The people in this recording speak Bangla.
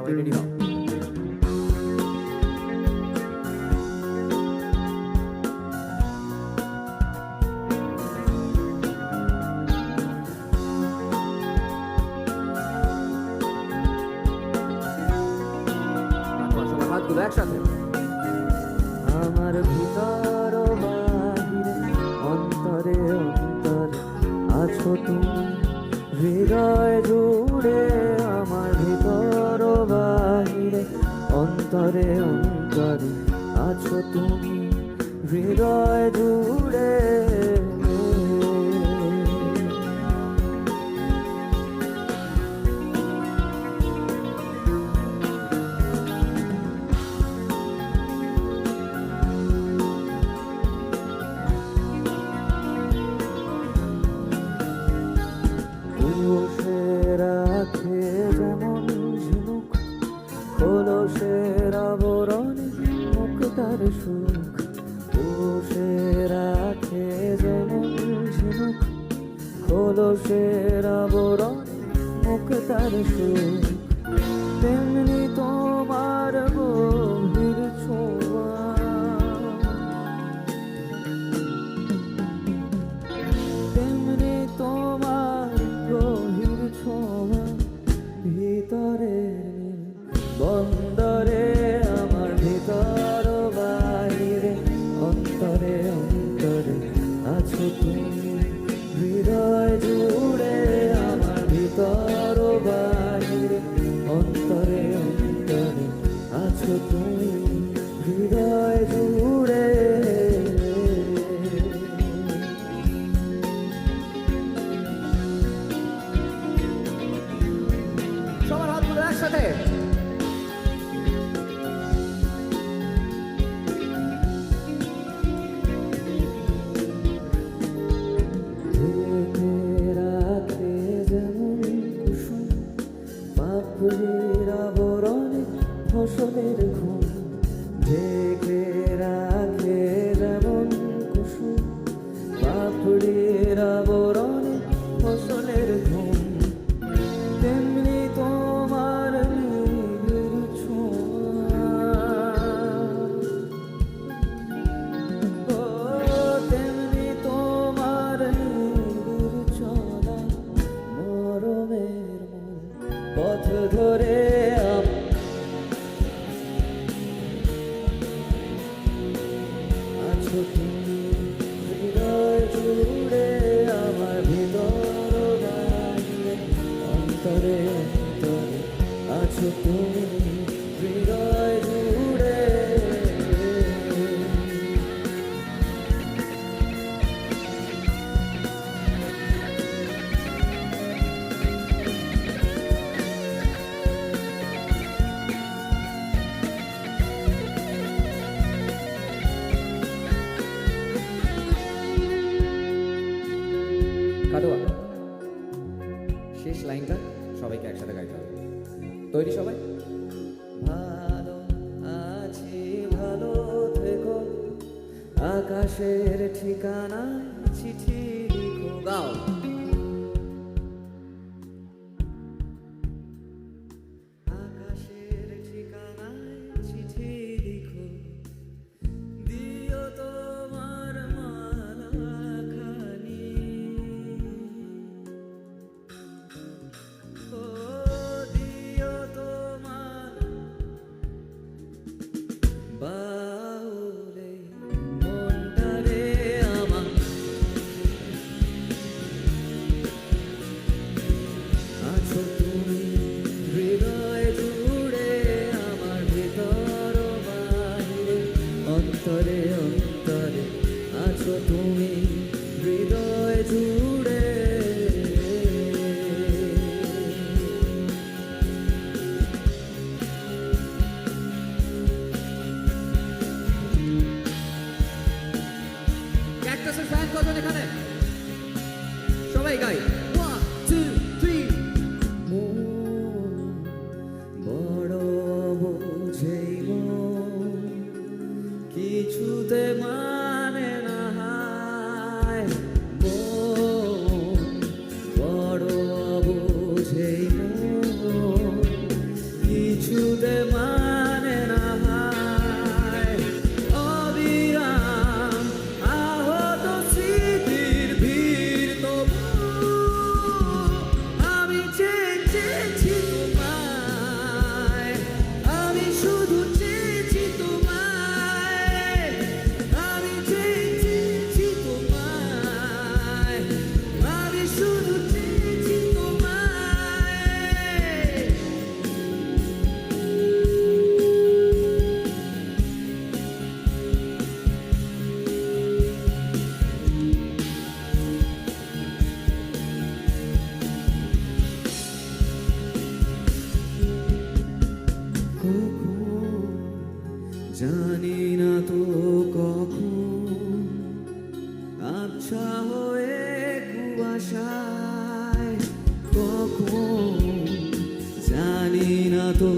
সবাই রেডি হও। সবার হাতগুলো একসাথে। আমার ভিতর বাহিরে অন্তরে অন্তরে আছো তুমি, হৃদয় জুড়ে আমার ভিতর বাহিরে অন্তরে অন্তরে আছো তুমি, হৃদয় জুড়ে। রাখে যেমন ঝিনুক কলসের আবরণে মুক্তার সুখ, বসে রাখে যেমন ঝিনুক কলসের আবরণে মুক্তার সুখ, তেমনি তোমার গভীর ছোঁয়া, তেমনি তোমার গভীর ছোঁয়া, ভিতরের বন্দরে আমার ভিতর বাইরে অন্তরে অন্তরে আছো তুমি, হৃদয় জুড়ে আমার ভিতর বাইরে অন্তরে অন্তরে আছো তুমি, হৃদয় জুড়ে। সবার হাতগুলো একসাথে। রাখে যেমন কুসুম পাপড়ির আবরণে ফসলের ঘুম, ঢেকে রাখে যেমন কুসুম পাপড়ির আবরণে ফসলের ঘুম, তেমনি তোমার নিবিড় ছোঁয়া, ও তেমনি তোমার নিবিড় চলা, মরমের মূল পথ ধরে আছো তুমি, হৃদয় জুড়ে আমার ভিতর বাইরে অন্তরে অন্তরে আছো তুমি, হৃদয় জুড়ে। কাটোয়া শেষ লাইনটা সবাইকে একসাথে গাইতে হবে। তৈরি সবাই? ভালো আছি ভালো থেকো, আকাশের ঠিকানায় চিঠি লিখো, গাও। আকাশের ঠিকানায় চিঠি লিখো, দিও তোমার মালাখানি, ও দিও তোমার বাউলে মনটারে আমার, আছো তুমি হৃদয় জুড়ে আমার ভিতর বাইরে অন্তরে অন্তরে আছো তুমি, হৃদয় জুড়ে। ক্যাকটাসের ফ্যান কজন এখানে? সবাই গাই। 1 2 3। বড় বোঝেই মন কিছুতে মানে না, বড় বোঝেই মন কিছু জানি না তো